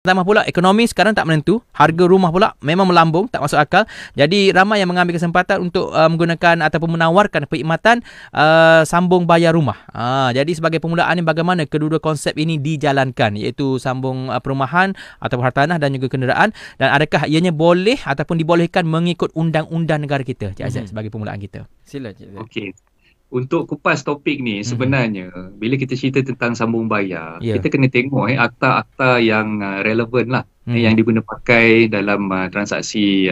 Pertama pula, ekonomi sekarang tak menentu. Harga rumah pula memang melambung, tak masuk akal. Jadi ramai yang mengambil kesempatan untuk menggunakan ataupun menawarkan perkhidmatan sambung bayar rumah. Jadi sebagai permulaan ni, bagaimana kedua-dua konsep ini dijalankan, iaitu sambung perumahan ataupun hartanah dan juga kenderaan, dan adakah ianya boleh ataupun dibolehkan mengikut undang-undang negara kita, Cik Aizat, sebagai permulaan kita. Sila Cik Aizat. Okey. Untuk kupas topik ni, sebenarnya bila kita cerita tentang sambung bayar, kita kena tengok akta-akta yang relevan lah, yang diguna pakai dalam transaksi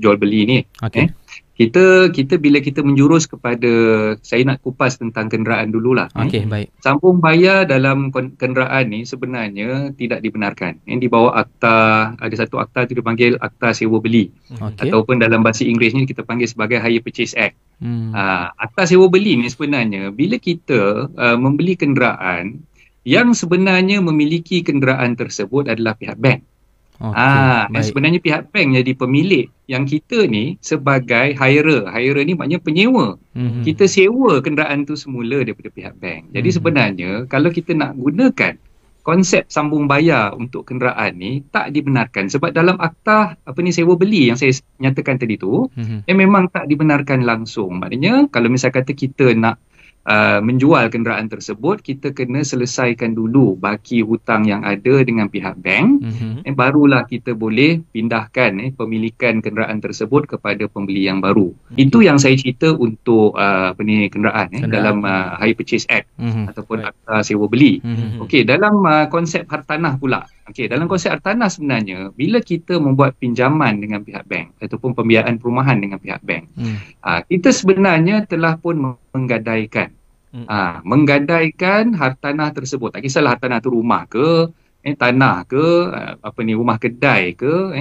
jual beli ni. Okey. Kita bila kita menjurus kepada, saya nak kupas tentang kenderaan dululah. Okey, baik. Sambung bayar dalam kenderaan ni sebenarnya tidak dibenarkan. Di bawah akta, ada satu akta tu dipanggil Akta Sewa Beli. Ataupun dalam bahasa Inggerisnya kita panggil sebagai Hire Purchase Act. Akta Sewa Beli ni sebenarnya bila kita membeli kenderaan, yang sebenarnya memiliki kenderaan tersebut adalah pihak bank. Sebenarnya pihak bank jadi pemilik, yang kita ni sebagai hirer. Hirer ni maknanya penyewa. Kita sewa kenderaan tu semula daripada pihak bank. Jadi sebenarnya kalau kita nak gunakan konsep sambung bayar untuk kenderaan ni, tak dibenarkan sebab dalam akta sewa beli yang saya nyatakan tadi tu, memang tak dibenarkan langsung. Maknanya kalau misal kata kita nak menjual kenderaan tersebut, kita kena selesaikan dulu baki hutang yang ada dengan pihak bank, barulah kita boleh pindahkan pemilikan kenderaan tersebut kepada pembeli yang baru. Itu yang saya cerita untuk kenderaan dalam Hire Purchase Act ataupun Akta Sewa Beli. Okey, dalam konsep hartanah pula. Okey, dalam konsep hartanah sebenarnya bila kita membuat pinjaman dengan pihak bank ataupun pembiayaan perumahan dengan pihak bank, kita sebenarnya telah pun menggadaikan hartanah tersebut. Tak kisahlah hartanah tu rumah ke, tanah ke, rumah kedai ke,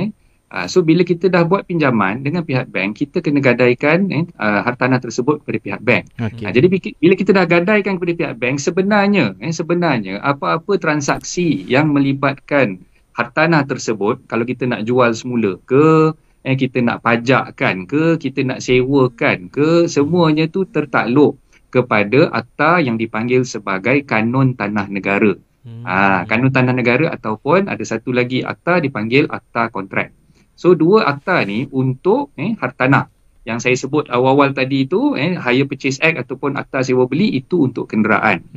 so bila kita dah buat pinjaman dengan pihak bank, kita kena gadaikan hartanah tersebut kepada pihak bank. Jadi bila kita dah gadaikan kepada pihak bank, sebenarnya apa-apa transaksi yang melibatkan hartanah tersebut, kalau kita nak jual semula ke, kita nak pajakkan ke, kita nak sewakan ke, semuanya tu tertakluk kepada akta yang dipanggil sebagai Kanun Tanah Negara. Kanun Tanah Negara ataupun ada satu lagi akta dipanggil Akta Kontrak. So dua akta ni untuk hartanah. Yang saya sebut awal-awal tadi itu, Hire Purchase Act ataupun Akta Sewa Beli, itu untuk kenderaan.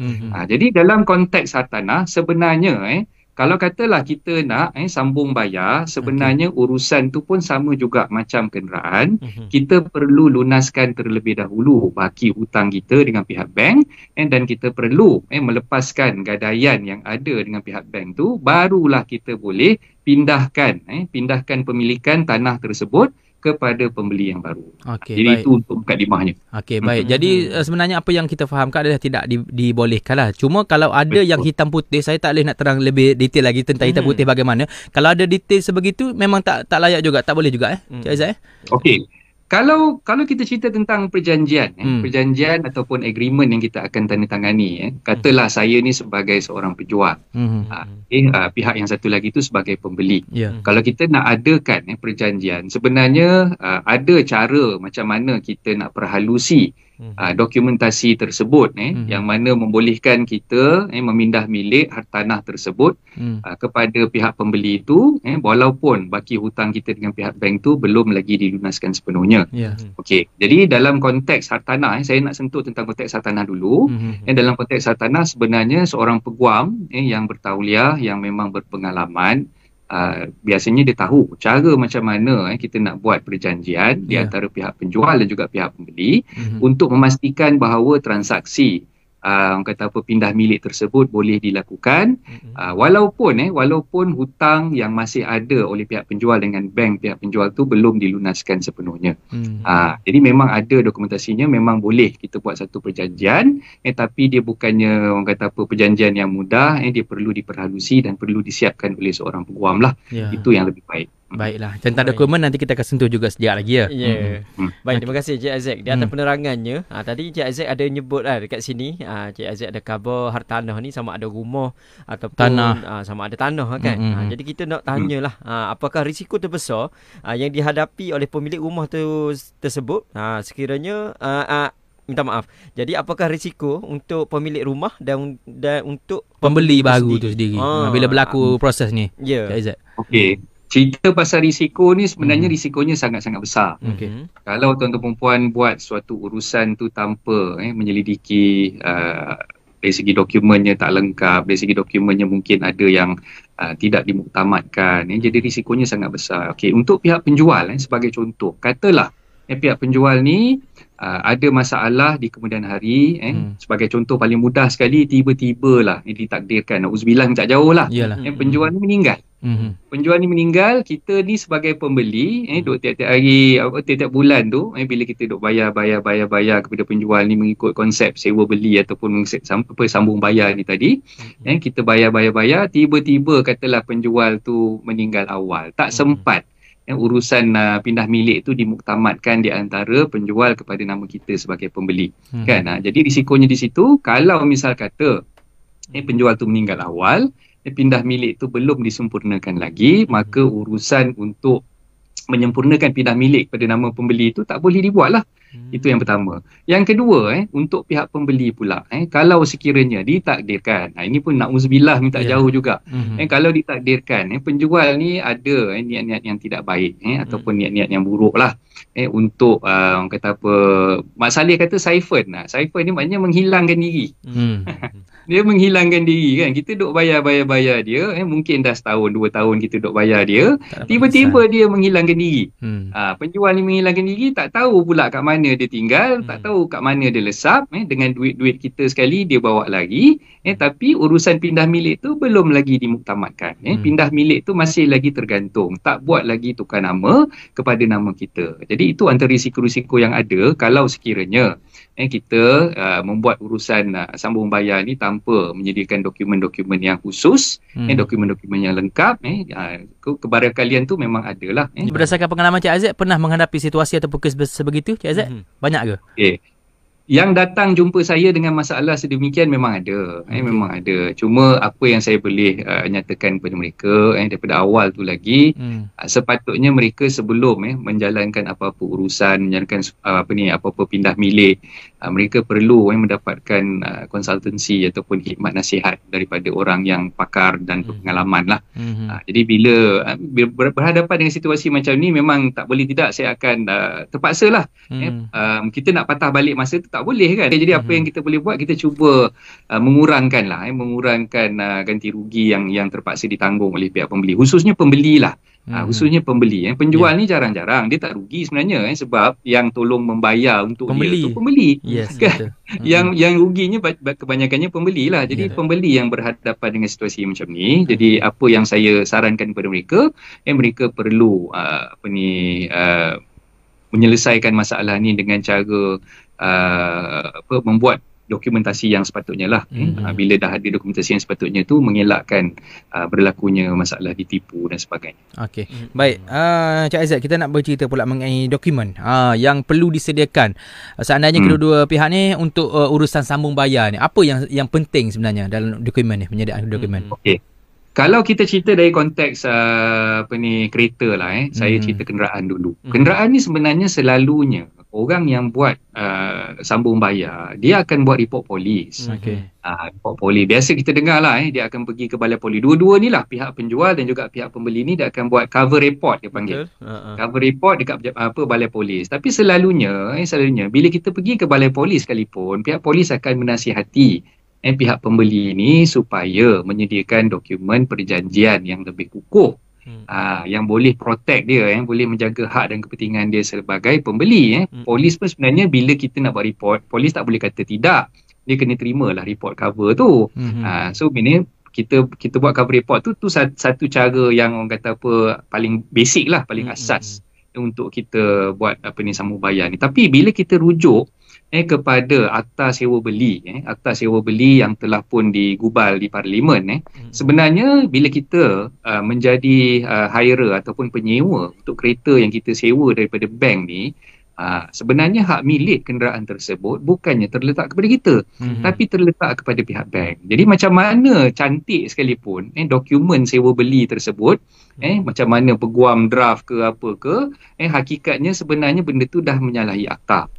Jadi dalam konteks hartanah sebenarnya kalau katalah kita nak sambung bayar, sebenarnya urusan tu pun sama juga macam kenderaan. Kita perlu lunaskan terlebih dahulu baki hutang kita dengan pihak bank, dan kita perlu melepaskan gadaian yang ada dengan pihak bank tu, barulah kita boleh pindahkan pemilikan tanah tersebut kepada pembeli yang baru. Jadi baik. Itu untuk mukadimahnya. Okey, baik. Jadi sebenarnya apa yang kita fahamkan adalah tidak dibolehkan lah. Cuma kalau ada yang hitam putih, saya tak boleh nak terang lebih detail lagi tentang hitam putih bagaimana. Kalau ada detail sebegitu, memang tak layak juga, tak boleh juga Cik Aizat. Okey. Kalau kita cerita tentang perjanjian, perjanjian ataupun agreement yang kita akan tandatangani, katalah saya ni sebagai seorang penjual, pihak yang satu lagi tu sebagai pembeli. Kalau kita nak adakan perjanjian, sebenarnya ada cara macam mana kita nak perhalusi dokumentasi tersebut, yang mana membolehkan kita memindah milik hartanah tersebut kepada pihak pembeli itu, walaupun baki hutang kita dengan pihak bank tu belum lagi dilunaskan sepenuhnya. Okey, jadi dalam konteks hartanah, saya nak sentuh tentang konteks hartanah dulu. Dalam konteks hartanah sebenarnya seorang peguam yang bertauliah, yang memang berpengalaman, biasanya dia tahu cara macam mana kita nak buat perjanjian di antara pihak penjual dan juga pihak pembeli untuk memastikan bahawa transaksi orang kata pindah milik tersebut boleh dilakukan, walaupun hutang yang masih ada oleh pihak penjual dengan bank pihak penjual tu belum dilunaskan sepenuhnya. Jadi memang ada dokumentasinya, memang boleh kita buat satu perjanjian, tapi dia bukannya orang kata perjanjian yang mudah, dia perlu diperhalusi dan perlu disiapkan oleh seorang peguam lah. Itu yang lebih baik. Baiklah, tentang dokumen nanti kita akan sentuh juga sekejap lagi Baik, terima kasih Cik Aizat di atas penerangannya. Tadi Cik Aizat ada nyebut dekat sini, Cik Aizat ada cover hartanah ni sama ada rumah ataupun tanah, sama ada tanah kan. Jadi kita nak tanyalah, apakah risiko terbesar yang dihadapi oleh pemilik rumah tersebut sekiranya minta maaf. Jadi apakah risiko untuk pemilik rumah dan untuk pembeli baru tu sendiri bila berlaku proses ni? Ya. Cik Aizat. Okey. Cerita pasal risiko ni sebenarnya risikonya sangat-sangat besar. Kalau tuan-tuan perempuan buat suatu urusan tu tanpa menyelidiki dari segi dokumennya tak lengkap, dari segi dokumennya mungkin ada yang tidak dimuktamadkan, jadi risikonya sangat besar. Okey, untuk pihak penjual sebagai contoh, katalah pihak penjual ni ada masalah di kemudian hari, sebagai contoh paling mudah sekali, tiba-tiba lah ditakdirkan, nauzubillah tak jauh lah, penjual ni meninggal. Penjual ni meninggal, kita ni sebagai pembeli duk tiap-tiap hari, tiap-tiap bulan tu bila kita duk bayar kepada penjual ni mengikut konsep sewa beli ataupun sambung bayar ni tadi, kita bayar, tiba-tiba katalah penjual tu meninggal awal, tak sempat urusan pindah milik tu dimuktamadkan di antara penjual kepada nama kita sebagai pembeli, kan. Jadi risikonya di situ, kalau misal kata penjual tu meninggal awal, pindah milik tu belum disempurnakan lagi, maka urusan untuk menyempurnakan pindah milik pada nama pembeli itu tak boleh dibuat lah. Itu yang pertama. Yang kedua, untuk pihak pembeli pula, kalau sekiranya ditakdirkan, ini pun na'udzubillah minta jauh juga, kalau ditakdirkan penjual ni ada niat-niat yang tidak baik, ataupun niat-niat yang buruk lah, untuk kata apa, Mak Saleh kata siphon. Siphon ni maknanya menghilangkan diri. Dia menghilangkan diri, kan. Kita duk bayar dia, mungkin dah setahun 2 tahun kita duk bayar dia, tiba-tiba dia menghilangkan diri. Penjual ni menghilangkan diri, tak tahu pula kat mana dia tinggal, tak tahu kat mana dia lesap, dengan duit-duit kita sekali dia bawa lagi, tapi urusan pindah milik tu belum lagi dimuktamadkan. Pindah milik tu masih lagi tergantung, tak buat lagi tukar nama kepada nama kita. Jadi itu antara risiko-risiko yang ada kalau sekiranya kita membuat urusan sambung bayar ni tanpa menyediakan dokumen-dokumen yang khusus, dokumen-dokumen yang lengkap. Kebarangkalian tu memang ada lah. Berdasarkan pengalaman Cik Aizat, pernah menghadapi situasi ataupun kes sebegitu, Cik Aizat? Banyak ke? Okay. Yang datang jumpa saya dengan masalah sedemikian memang ada. Memang ada. Cuma apa yang saya boleh nyatakan kepada mereka daripada awal tu lagi, sepatutnya mereka sebelum menjalankan apa-apa urusan, menjalankan apa-apa pindah milik, mereka perlu mendapatkan konsultansi ataupun khidmat nasihat daripada orang yang pakar dan berpengalaman lah. Jadi bila berhadapan dengan situasi macam ni, memang tak boleh tidak saya akan terpaksa lah. Kita nak patah balik masa tu tak boleh, kan. Jadi apa yang kita boleh buat, kita cuba mengurangkan ganti rugi yang terpaksa ditanggung oleh pihak pembeli, khususnya pembeli lah. Khususnya pembeli. Penjual ni jarang-jarang dia tak rugi sebenarnya, sebab yang tolong membayar untuk dia tu pembeli. Kan? Yang ruginya kebanyakannya pembeli lah. Jadi pembeli yang berhadapan dengan situasi macam ni. Jadi apa yang saya sarankan kepada mereka, mereka perlu menyelesaikan masalah ni dengan cara membuat dokumentasi yang sepatutnya lah. Bila dah ada dokumentasi yang sepatutnya tu, mengelakkan berlakunya masalah ditipu dan sebagainya. Okey. Baik, Cik Aizat, kita nak bercerita pula mengenai dokumen yang perlu disediakan seandainya kedua-dua pihak ni untuk urusan sambung bayar ni. Apa yang penting sebenarnya dalam dokumen ni, penyediaan dokumen? Okey. Kalau kita cerita dari konteks kereta lah, saya cerita kenderaan dulu. Kenderaan ni sebenarnya selalunya orang yang buat sambung bayar, dia akan buat report polis. Report polis. Biasa kita dengar lah, dia akan pergi ke balai polis. Dua-dua ni lah, pihak penjual dan juga pihak pembeli ni, dia akan buat cover report, dia panggil. Cover report dekat balai polis. Tapi selalunya bila kita pergi ke balai polis sekalipun, pihak polis akan menasihati pihak pembeli ni supaya menyediakan dokumen perjanjian yang lebih kukuh, yang boleh protect dia, boleh menjaga hak dan kepentingan dia sebagai pembeli. Polis pun sebenarnya bila kita nak buat report, polis tak boleh kata tidak, dia kena terimalah report cover tu. So bila kita buat cover report tu satu cara yang orang kata paling basic lah, paling asas untuk kita buat sambung bayar ni. Tapi bila kita rujuk kepada akta sewa beli, akta sewa beli yang telah pun digubal di Parlimen, sebenarnya bila kita menjadi hirer ataupun penyewa untuk kereta yang kita sewa daripada bank ni, sebenarnya hak milik kenderaan tersebut bukannya terletak kepada kita, tapi terletak kepada pihak bank. Jadi macam mana cantik sekalipun dokumen sewa beli tersebut macam mana peguam draft ke apa ke, hakikatnya sebenarnya benda tu dah menyalahi akta.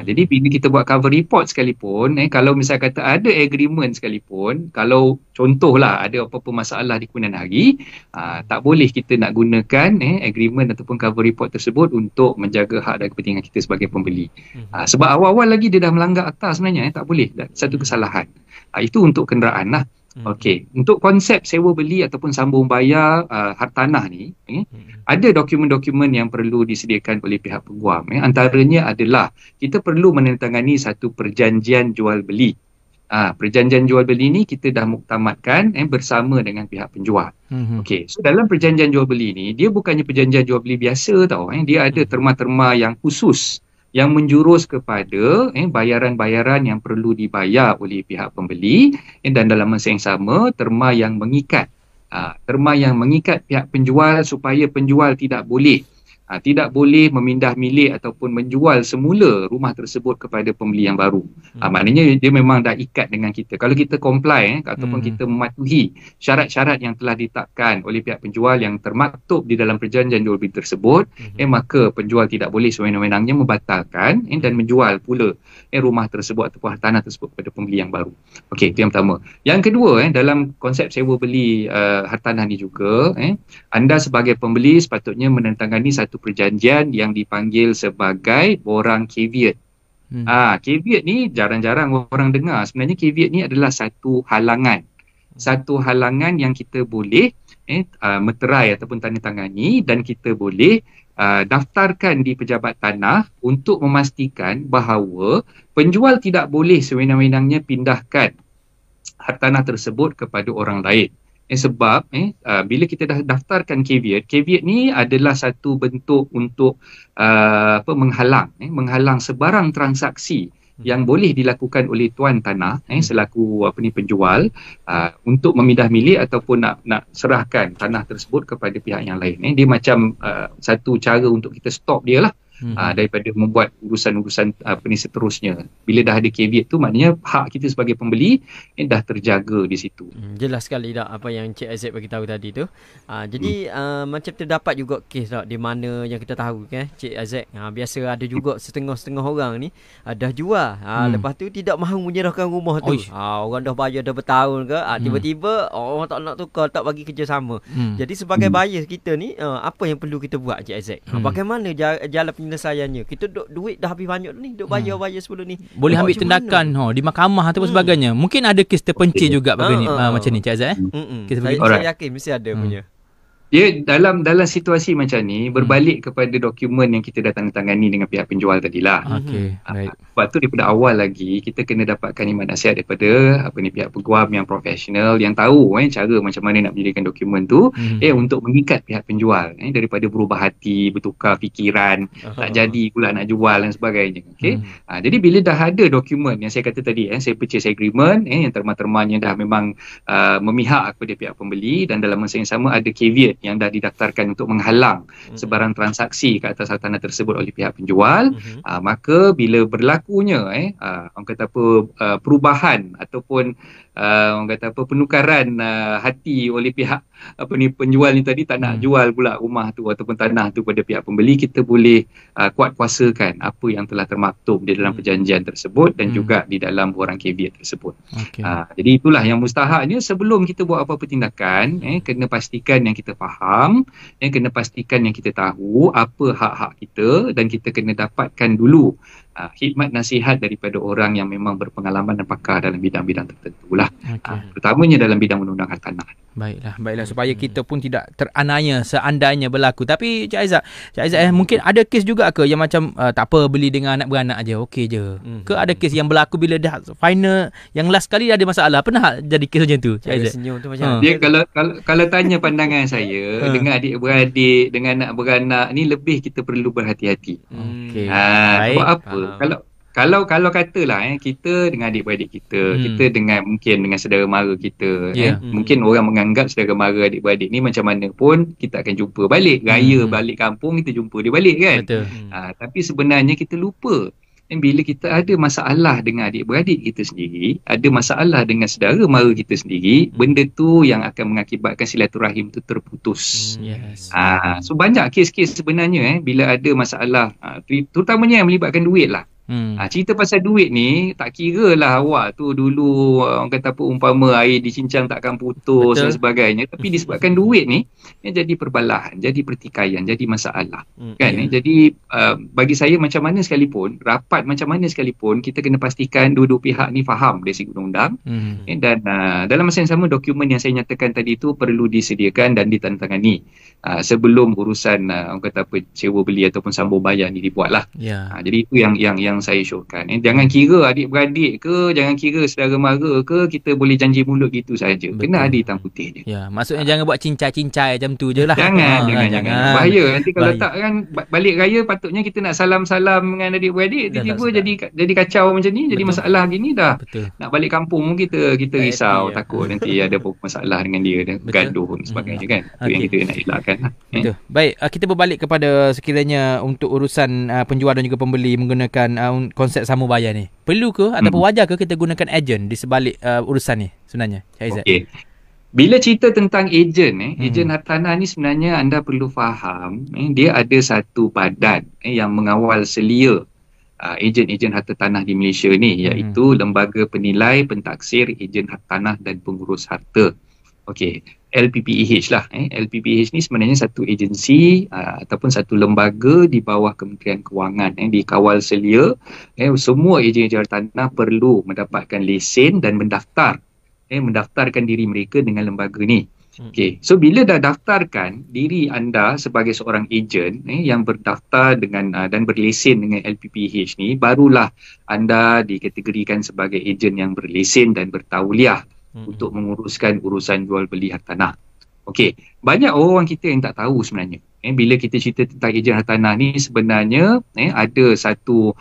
Jadi bila kita buat cover report sekalipun, kalau misal kata ada agreement sekalipun, kalau contohlah ada apa-apa masalah di kemudian hari, tak boleh kita nak gunakan agreement ataupun cover report tersebut untuk menjaga hak dan kepentingan kita sebagai pembeli. Sebab awal-awal lagi dia dah melanggar akta sebenarnya, tak boleh, satu kesalahan. Itu untuk kenderaan lah. Okey, untuk konsep sewa beli ataupun sambung bayar hartanah ni, ada dokumen-dokumen yang perlu disediakan oleh pihak peguam. Antaranya adalah kita perlu menandatangani satu perjanjian jual beli. Perjanjian jual beli ni kita dah muktamadkan bersama dengan pihak penjual. Okey, so dalam perjanjian jual beli ni, dia bukannya perjanjian jual beli biasa tau. Dia ada terma-terma yang khusus yang menjurus kepada bayaran-bayaran yang perlu dibayar oleh pihak pembeli, dan dalam masa yang sama terma yang mengikat pihak penjual supaya penjual tidak boleh memindah milik ataupun menjual semula rumah tersebut kepada pembeli yang baru. Maknanya dia memang dah ikat dengan kita. Kalau kita comply ataupun kita mematuhi syarat-syarat yang telah ditetapkan oleh pihak penjual yang termaktub di dalam perjanjian jual beli tersebut, maka penjual tidak boleh sewenang-wenangnya membatalkan dan menjual pula rumah tersebut ataupun tanah tersebut kepada pembeli yang baru. Okey, itu yang pertama. Yang kedua, dalam konsep sewa beli hartanah ni juga, anda sebagai pembeli sepatutnya menandatangani satu perjanjian yang dipanggil sebagai borang caveat. Caveat ni jarang-jarang orang dengar. Sebenarnya caveat ni adalah satu halangan. Satu halangan yang kita boleh meterai ataupun tandatangani, dan kita boleh daftarkan di pejabat tanah untuk memastikan bahawa penjual tidak boleh sewenang-wenangnya pindahkan hartanah tersebut kepada orang lain. Sebab bila kita dah daftarkan caveat ni adalah satu bentuk untuk menghalang sebarang transaksi yang boleh dilakukan oleh tuan tanah selaku penjual untuk memindah milik ataupun nak serahkan tanah tersebut kepada pihak yang lain. Dia macam satu cara untuk kita stop dia lah. Daripada membuat urusan-urusan seterusnya. Bila dah ada caveat tu, maknanya hak kita sebagai pembeli dah terjaga di situ. Jelas sekali dah apa yang Cik Aizek bagi tahu tadi tu. Jadi macam terdapat juga kes tak di mana yang kita tahu Cik Aizek, biasa ada juga setengah-setengah orang ni dah jual. Lepas tu tidak mahu menyerahkan rumah tu. Orang dah bayar dah bertahun ke, tiba-tiba orang tak nak tukar, tak bagi kerjasama. Jadi sebagai buyer kita ni, apa yang perlu kita buat Cik Aizek? Bagaimana jalan penyelesaiannya? Kita duit dah habis banyak ni, duk bayar sebelum ni. Boleh ambil tindakan di mahkamah ataupun sebagainya. Mungkin ada kes terpencil juga begini macam ni Cik Azad. Saya yakin mesti ada punya. Dia dalam situasi macam ni berbalik kepada dokumen yang kita dah tandatangani dengan pihak penjual tadilah. Okey, baik. Sebab tu daripada awal lagi kita kena dapatkan iman nasihat daripada pihak peguam yang profesional yang tahu cara macam mana nak mendirikan dokumen tu untuk mengikat pihak penjual daripada berubah hati, bertukar fikiran, tak jadi pula nak jual dan sebagainya. Okey. Jadi bila dah ada dokumen yang saya kata tadi saya purchase agreement yang terma-termanya dah memang memihak kepada pihak pembeli, dan dalam masa yang sama ada caveat yang dah didaftarkan untuk menghalang sebarang transaksi ke atas hartanah tersebut oleh pihak penjual, maka bila berlakunya orang kata perubahan ataupun orang kata penukaran hati oleh pihak penjual ni tadi, tak nak jual pula rumah tu ataupun tanah tu pada pihak pembeli, kita boleh kuat kuasakan apa yang telah termaktub di dalam perjanjian tersebut dan juga di dalam borang caveat tersebut. Jadi itulah yang mustahaknya sebelum kita buat apa-apa tindakan, kena pastikan yang kita faham, kena pastikan yang kita tahu apa hak-hak kita, dan kita kena dapatkan dulu khidmat nasihat daripada orang yang memang berpengalaman dan pakar dalam bidang-bidang tertentu lah. Terutamanya dalam bidang undang-undang hartanah. Baiklah supaya kita pun tidak teranaya seandainya berlaku. Tapi Cik Aizat mungkin ada kes juga ke yang macam tak apa, beli dengan anak beranak je, okey je. Ke ada kes yang berlaku bila dah final, yang last kali dah ada masalah. Pernah jadi kes macam tu Cik Aizat? Senyum tu macam dia kalau tanya pandangan saya dengan adik-beradik, dengan anak beranak ni, lebih kita perlu berhati-hati. Sebab apa? Kalau katalah kita dengan adik-beradik kita, kita mungkin dengan saudara mara kita, mungkin orang menganggap saudara mara adik-beradik ni macam mana pun kita akan jumpa balik, raya balik kampung kita jumpa dia balik kan. Betul. Tapi sebenarnya kita lupa bila kita ada masalah dengan adik-beradik kita sendiri, ada masalah dengan saudara mara kita sendiri, benda tu yang akan mengakibatkan silaturahim tu terputus. Yes. So banyak kes-kes sebenarnya bila ada masalah, terutamanya yang melibatkan duit lah. Cerita pasal duit ni tak kira lah awak tu dulu orang kata apa, umpama air dicincang takkan putus dan sebagainya, tapi disebabkan duit ni jadi perbalahan, jadi pertikaian, jadi masalah kan. Jadi bagi saya macam mana sekalipun, rapat macam mana sekalipun, kita kena pastikan dua-dua pihak ni faham dari segi undang-undang, dan dalam masa yang sama dokumen yang saya nyatakan tadi tu perlu disediakan dan ditandatangani sebelum urusan orang kata apa, sewa beli ataupun sambung bayar ni dibuat lah. Jadi itu yang saya syorkan. Jangan kira adik-beradik ke, jangan kira saudara mara ke, kita boleh janji mulut gitu saja. Kena ada hitam putih dia. Ya, maksudnya jangan buat cincai-cincai macam tu je lah. Jangan. Bahaya. Nanti kalau tak kan balik raya patutnya kita nak salam-salam dengan adik-beradik, tiba-tiba jadi kacau macam ni, jadi masalah gini dah. Nak balik kampung kita risau, takut nanti ada masalah dengan dia, gaduh dan sebagainya kan. Itu yang kita nak elakkan lah. Betul. Baik, kita berbalik kepada sekiranya untuk urusan penjual dan juga pembeli menggunakan konsep sambung bayar ni. Perlu ke ataupun wajar ke kita gunakan ejen di sebalik urusan ni sebenarnya, Cik Aizat? Okey. Bila cerita tentang ejen, ejen hartanah ni sebenarnya anda perlu faham, dia ada satu badan yang mengawal selia ejen-ejen harta tanah di Malaysia ni, iaitu Lembaga Penilai, Pentaksir, Ejen Hartanah dan Pengurus Harta. Okey, LPPEH lah. LPPEH ni sebenarnya satu agensi ataupun satu lembaga di bawah Kementerian Kewangan, dikawal selia. Semua ejen-ejen hartanah perlu mendapatkan lesen dan mendaftarkan diri mereka dengan lembaga ni. Okey, so bila dah daftarkan diri anda sebagai seorang ejen yang berdaftar dengan dan berlesen dengan LPPEH ni, barulah anda dikategorikan sebagai ejen yang berlesen dan bertauliah untuk menguruskan urusan jual beli hartanah. Okey, banyak orang kita yang tak tahu sebenarnya. Bila kita cerita tentang ejen hartanah ni, sebenarnya ada satu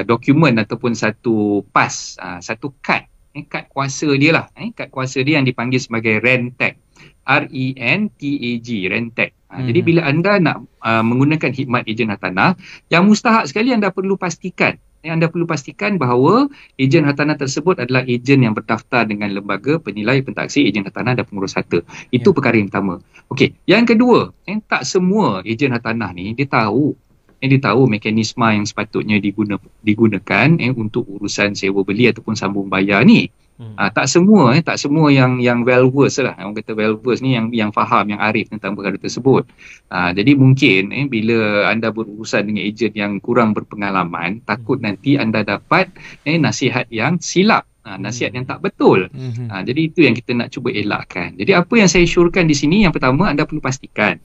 dokumen ataupun satu pas, satu kad, kad kuasa dia lah. Kad kuasa dia yang dipanggil sebagai RENTAG. RENTAG, RENTAG. Jadi bila anda nak menggunakan khidmat ejen hartanah, yang mustahak sekali anda perlu pastikan bahawa ejen hartanah tersebut adalah ejen yang berdaftar dengan Lembaga Penilai, Pentaksir, Ejen Hartanah dan Pengurus Harta. Itu perkara yang pertama. Okey, yang kedua, tak semua ejen hartanah ni dia tahu mekanisme yang sepatutnya digunakan untuk urusan sewa beli ataupun sambung bayar ni. Tak semua yang well versed lah. Orang kata well versed ni yang faham, yang arif tentang perkara tersebut. Jadi mungkin bila anda berurusan dengan ejen yang kurang berpengalaman, takut nanti anda dapat nasihat yang silap, nasihat yang tak betul. Jadi itu yang kita nak cuba elakkan. Jadi apa yang saya syorkan di sini, yang pertama anda perlu pastikan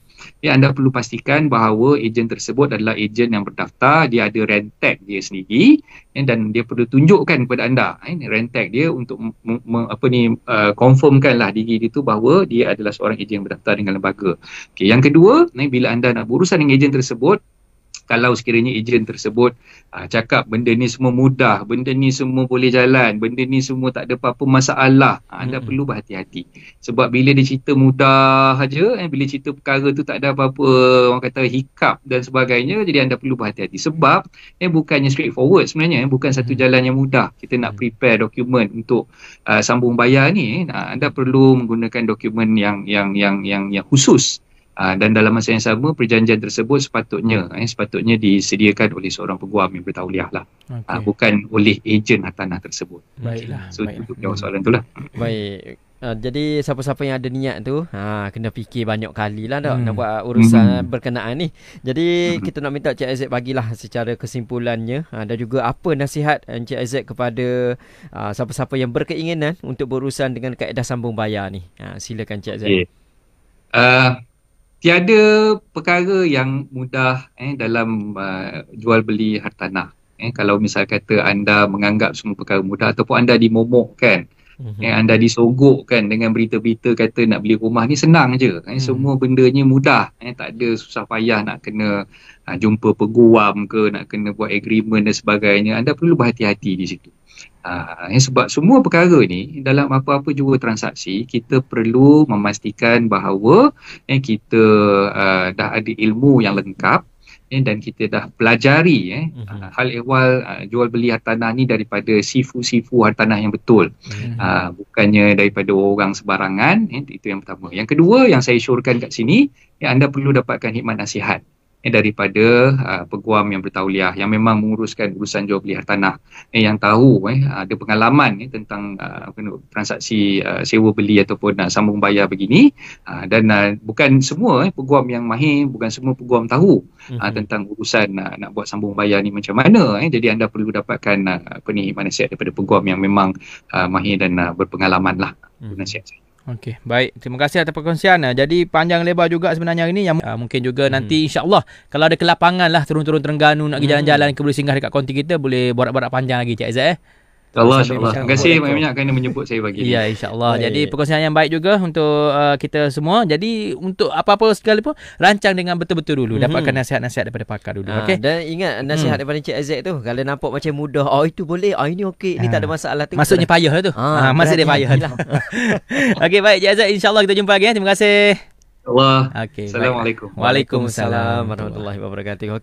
bahawa ejen tersebut adalah ejen yang berdaftar, dia ada RENTAG dia sendiri, dan dia perlu tunjukkan kepada anda RENTAG dia untuk confirmkanlah diri dia tu bahawa dia adalah seorang ejen yang berdaftar dengan lembaga. Okey, yang kedua, bila anda nak berurusan dengan ejen tersebut, kalau sekiranya ejen tersebut cakap benda ni semua mudah, benda ni semua boleh jalan, benda ni semua tak ada apa-apa masalah, anda perlu berhati-hati. Sebab bila dia cerita mudah saja, bila cerita perkara tu tak ada apa-apa, orang kata hiccup dan sebagainya, jadi anda perlu berhati-hati. Sebab bukannya straightforward sebenarnya, bukan satu jalan yang mudah. Kita nak prepare dokumen untuk sambung bayar ni, anda perlu menggunakan dokumen yang khusus. Dan dalam masa yang sama, perjanjian tersebut sepatutnya disediakan oleh seorang peguam yang bertauliah lah, bukan oleh ejen hartanah tersebut. Baiklah. So untuk jawab soalan tu lah. Baik. Jadi siapa-siapa yang ada niat tu kena fikir banyak kali lah nak buat urusan berkenaan ni. Jadi kita nak minta Cik Aizat bagilah secara kesimpulannya dan juga apa nasihat Cik Aizat kepada siapa-siapa yang berkeinginan untuk berurusan dengan kaedah sambung bayar ni. Silakan Cik Aizat. Tiada perkara yang mudah dalam jual beli hartanah. Kalau misal kata anda menganggap semua perkara mudah ataupun anda dimomokkan, anda disogokkan dengan berita-berita kata nak beli rumah ni senang je. Semua bendanya mudah. Tak ada susah payah nak kena jumpa peguam ke, nak kena buat agreement dan sebagainya. Anda perlu berhati-hati di situ. Sebab semua perkara ni dalam apa-apa jua transaksi, kita perlu memastikan bahawa kita dah ada ilmu yang lengkap dan kita dah pelajari hal ehwal jual beli hartanah ni daripada sifu-sifu hartanah yang betul, bukannya daripada orang sebarangan. Itu yang pertama. Yang kedua yang saya syorkan kat sini, anda perlu dapatkan hikmat nasihat daripada peguam yang bertauliah, yang memang menguruskan urusan jual beli hartanah, yang tahu ada pengalaman tentang transaksi sewa beli ataupun sambung bayar begini, dan bukan semua peguam yang mahir, bukan semua peguam tahu tentang urusan nak buat sambung bayar ni macam mana. Jadi anda perlu dapatkan hikmat nasihat daripada peguam yang memang mahir dan berpengalaman lah. Nasihat saya. Okey, baik. Terima kasih atas perkongsian. Jadi panjang lebar juga sebenarnya ini, yang mungkin juga nanti insya-Allah kalau ada kelapangan lah turun-turun Terengganu nak pergi jalan-jalan, boleh singgah dekat konti kita, boleh borak-borak panjang lagi Cik Aizat. InsyaAllah. Terima kasih banyak-banyak kerana menyebut saya pagi ni. Ya, insya-Allah. Jadi perkongsian yang baik juga untuk kita semua. Jadi untuk apa-apa sekalipun, rancang dengan betul-betul dulu. Dapatkan nasihat-nasihat daripada pakar dulu. Okey. Dan ingat nasihat daripada Cik Aizat tu, kalau nampak macam mudah, itu boleh, ini okey, ni tak ada masalah tu. Maksudnya payah tu. Masih dia payah tu. Okey, baik Cik Aizat, insya-Allah kita jumpa lagi. Terima kasih. Allah. Okey. Assalamualaikum. Waalaikumsalam warahmatullahi wabarakatuh. Okey.